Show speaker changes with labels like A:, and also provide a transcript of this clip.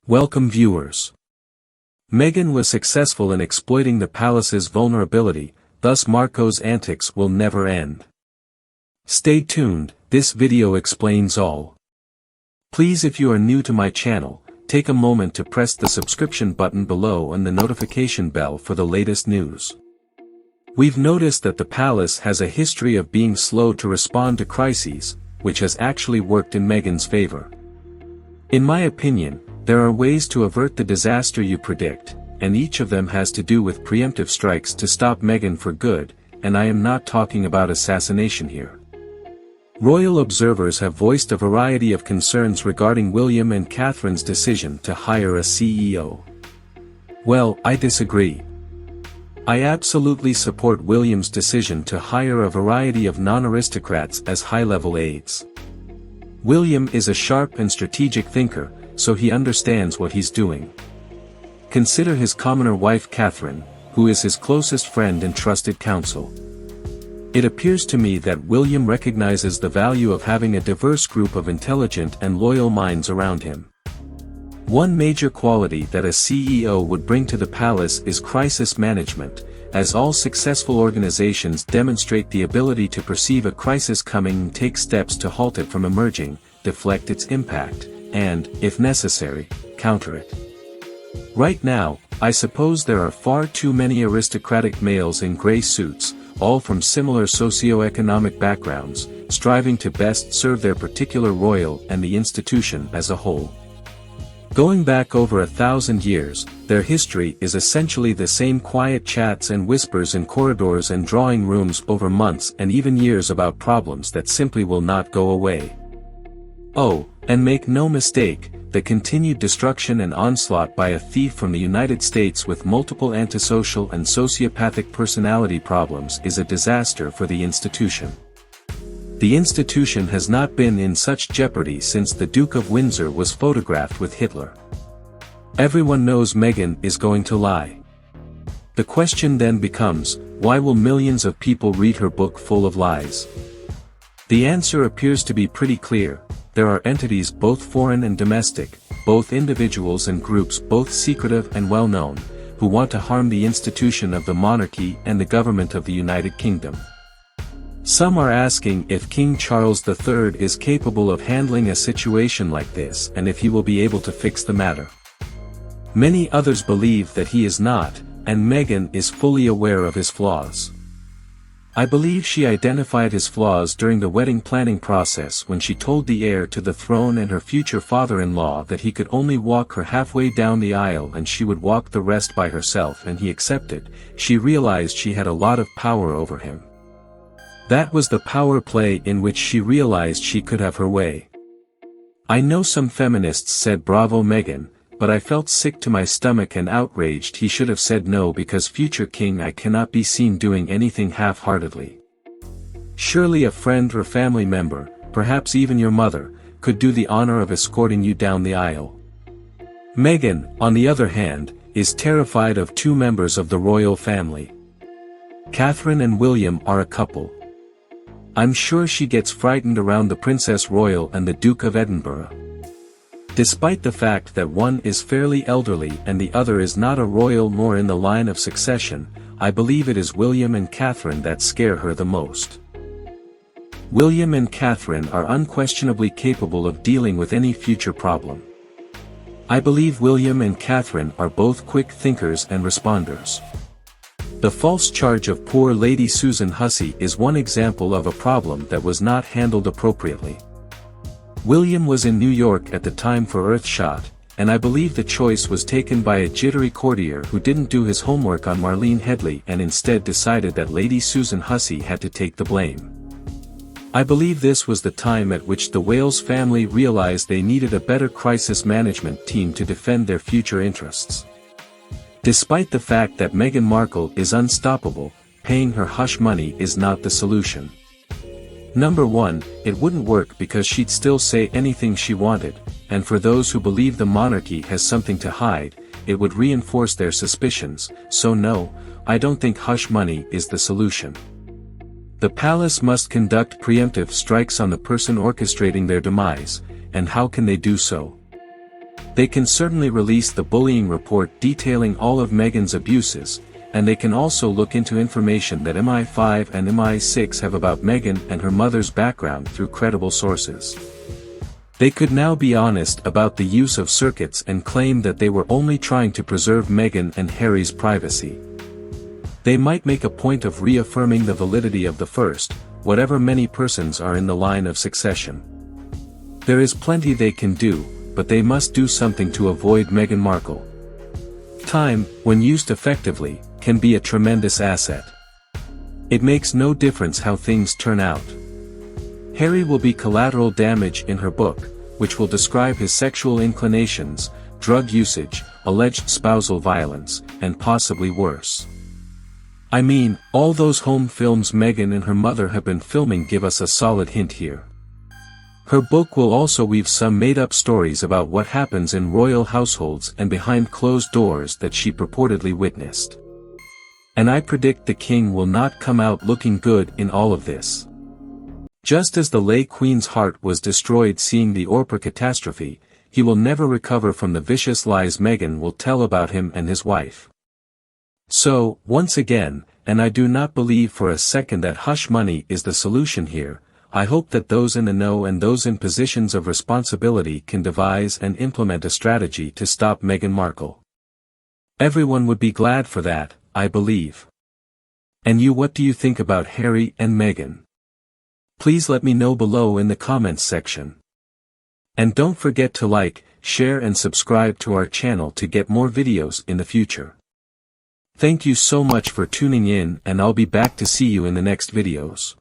A: Welcome viewers. Meghan was successful in exploiting the palace's vulnerability, thus Markle's antics will never end. Stay tuned, this video explains all. Please, if you are new to my channel, take a moment to press the subscription button below and the notification bell for the latest news. We've noticed that the palace has a history of being slow to respond to crises, which has actually worked in Meghan's favor. In my opinion, there are ways to avert the disaster you predict, and each of them has to do with preemptive strikes to stop Meghan for good, and I am not talking about assassination here. Royal observers have voiced a variety of concerns regarding William and Catherine's decision to hire a CEO. Well, I disagree. I absolutely support William's decision to hire a variety of non-aristocrats as high-level aides. William is a sharp and strategic thinker, so he understands what he's doing. Consider his commoner wife Catherine, who is his closest friend and trusted counsel. It appears to me that William recognizes the value of having a diverse group of intelligent and loyal minds around him. One major quality that a CEO would bring to the palace is crisis management, as all successful organizations demonstrate the ability to perceive a crisis coming and take steps to halt it from emerging, deflect its impact, and, if necessary, counter it. Right now, I suppose there are far too many aristocratic males in gray suits, all from similar socio-economic backgrounds, striving to best serve their particular royal and the institution as a whole. Going back over 1,000 years, their history is essentially the same quiet chats and whispers in corridors and drawing rooms over months and even years about problems that simply will not go away. Oh, and make no mistake, the continued destruction and onslaught by a thief from the United States with multiple antisocial and sociopathic personality problems is a disaster for the institution. The institution has not been in such jeopardy since the Duke of Windsor was photographed with Hitler. Everyone knows Meghan is going to lie. The question then becomes, why will millions of people read her book full of lies? The answer appears to be pretty clear. There are entities both foreign and domestic, both individuals and groups both secretive and well-known, who want to harm the institution of the monarchy and the government of the United Kingdom. Some are asking if King Charles III is capable of handling a situation like this and if he will be able to fix the matter. Many others believe that he is not, and Meghan is fully aware of his flaws. I believe she identified his flaws during the wedding planning process when she told the heir to the throne and her future father-in-law that he could only walk her halfway down the aisle and she would walk the rest by herself, and he accepted. She realized she had a lot of power over him. That was the power play in which she realized she could have her way. I know some feminists said bravo Meghan, but I felt sick to my stomach and outraged. He should have said no, because future king I cannot be seen doing anything half-heartedly. Surely a friend or family member, perhaps even your mother, could do the honor of escorting you down the aisle. Meghan, on the other hand, is terrified of two members of the royal family. Catherine and William are a couple. I'm sure she gets frightened around the Princess Royal and the Duke of Edinburgh. Despite the fact that one is fairly elderly and the other is not a royal nor in the line of succession, I believe it is William and Catherine that scare her the most. William and Catherine are unquestionably capable of dealing with any future problem. I believe William and Catherine are both quick thinkers and responders. The false charge of poor Lady Susan Hussey is one example of a problem that was not handled appropriately. William was in New York at the time for Earthshot, and I believe the choice was taken by a jittery courtier who didn't do his homework on Marlene Headley and instead decided that Lady Susan Hussey had to take the blame. I believe this was the time at which the Wales family realized they needed a better crisis management team to defend their future interests. Despite the fact that Meghan Markle is unstoppable, paying her hush money is not the solution. Number one, it wouldn't work because she'd still say anything she wanted, and for those who believe the monarchy has something to hide, it would reinforce their suspicions, so no, I don't think hush money is the solution. The palace must conduct preemptive strikes on the person orchestrating their demise, and how can they do so? They can certainly release the bullying report detailing all of Meghan's abuses, and they can also look into information that MI5 and MI6 have about Meghan and her mother's background through credible sources. They could now be honest about the use of circuits and claim that they were only trying to preserve Meghan and Harry's privacy. They might make a point of reaffirming the validity of the first, whatever many persons are in the line of succession. There is plenty they can do, but they must do something to avoid Meghan Markle. Time, when used effectively, can be a tremendous asset. It makes no difference how things turn out. Harry will be collateral damage in her book, which will describe his sexual inclinations, drug usage, alleged spousal violence, and possibly worse. I mean, all those home films Meghan and her mother have been filming give us a solid hint here. Her book will also weave some made-up stories about what happens in royal households and behind closed doors that she purportedly witnessed. And I predict the king will not come out looking good in all of this. Just as the late Queen's heart was destroyed seeing the Orpah catastrophe, he will never recover from the vicious lies Meghan will tell about him and his wife. So, once again, and I do not believe for a second that hush money is the solution here, I hope that those in the know and those in positions of responsibility can devise and implement a strategy to stop Meghan Markle. Everyone would be glad for that, I believe. And you, what do you think about Harry and Meghan? Please let me know below in the comments section. And don't forget to like, share and subscribe to our channel to get more videos in the future. Thank you so much for tuning in, and I'll be back to see you in the next videos.